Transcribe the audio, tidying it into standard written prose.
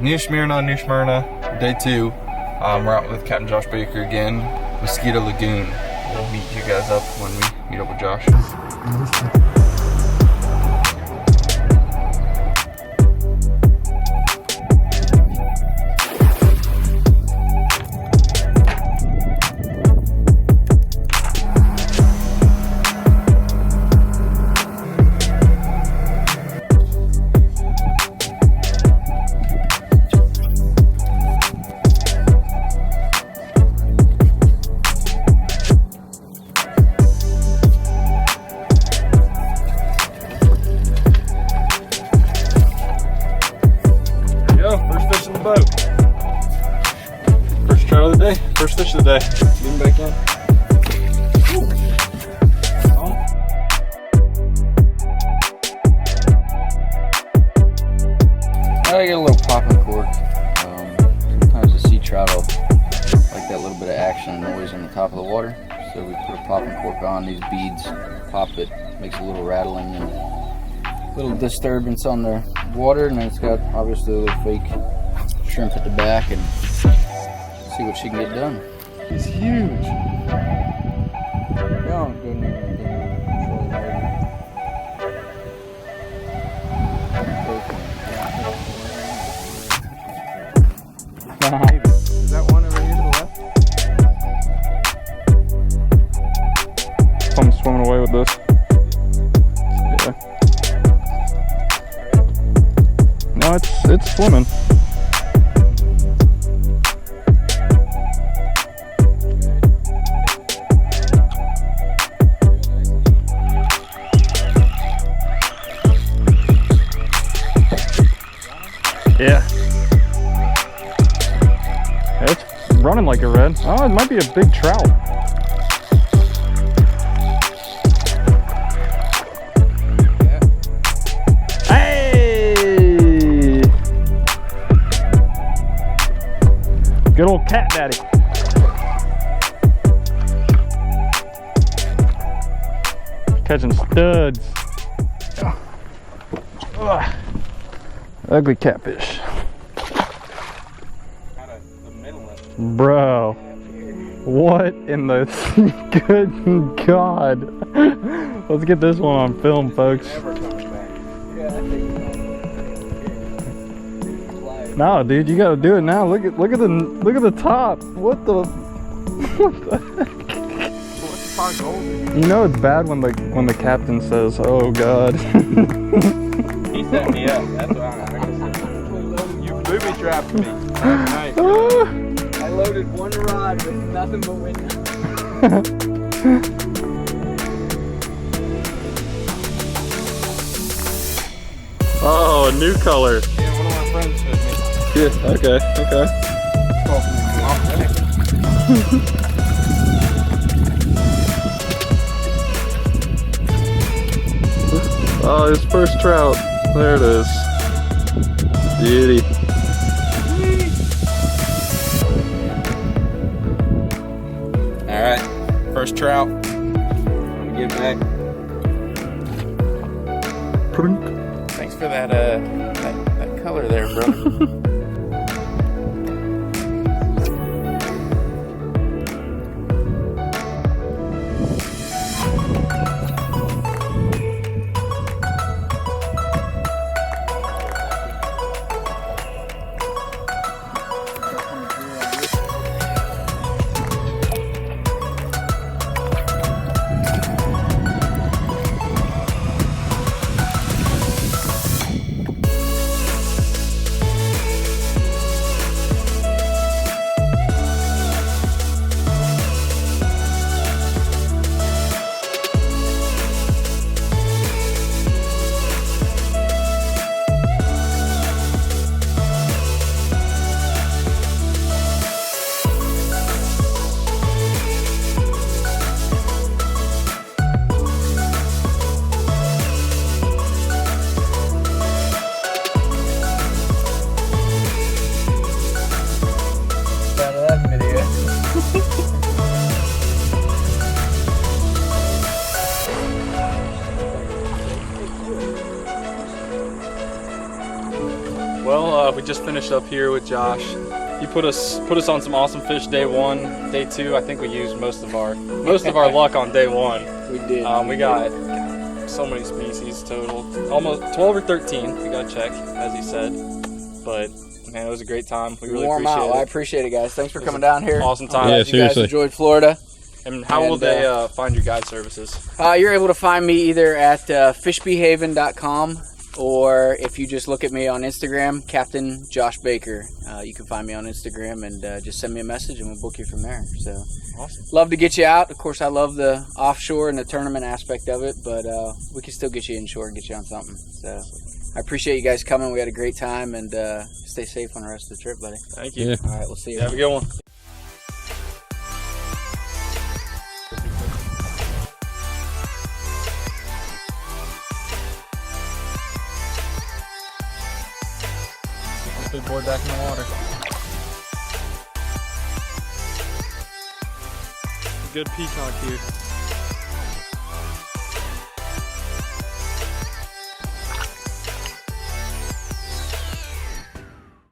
New Smyrna, day 2. We're out with Captain Josh Baker again, Mosquito Lagoon. We'll meet you guys up when we meet up with Josh. First trout of the day, first fish of the day. Get him back in. I get a little popping cork. Sometimes the sea trout will like that little bit of action and noise on the top of the water. So we put a popping cork on, these beads pop it, makes a little rattling and a little disturbance on the water, and then it's got obviously a little fake shrimp at the back, and see what she can get done. He's huge. Yeah, good. Is that one over here to the left? I'm swimming away with this. Yeah. No, it's swimming. Yeah. It's running like a red. Oh, it might be a big trout. Yeah. Hey! Good old cat daddy. Catching studs. Ugh. Ugly catfish. Bro, what in the good God? Let's get this one on film, folks. No, dude, you gotta do it now. Look at the top. What the heck? You know it's bad when the captain says, "Oh God." He set me up. That's what I'm you booby trapped me last night. I loaded one rod with nothing but wind. Oh, a new color. Yeah, one of my friends showed me. Yeah, okay. Oh, his first trout. There it is. Beauty. Alright, first trout. I'm gonna get back. Thanks for that color there, bro. We just finished up here with Josh. He put us on some awesome fish day 1. Day 2, I think we used most of our luck on day 1. We did. We got so many species total, almost 12 or 13. We gotta check, as he said. But man, it was a great time. We really appreciate it. I appreciate it, guys. Thanks for coming down here. Awesome time. You guys enjoyed Florida. And how will they find your guide services? You're able to find me either at fishbehaven.com, or if you just look at me on Instagram, Captain Josh Baker. You can find me on Instagram and just send me a message and we'll book you from there. So awesome. Love to get you out. Of course, I love the offshore and the tournament aspect of it, but we can still get you inshore and get you on something. So I appreciate you guys coming. We had a great time, and stay safe on the rest of the trip, buddy. Thank you. Yeah. All right, we'll see you. Have a good one. Big boy back in the water. Good peacock here.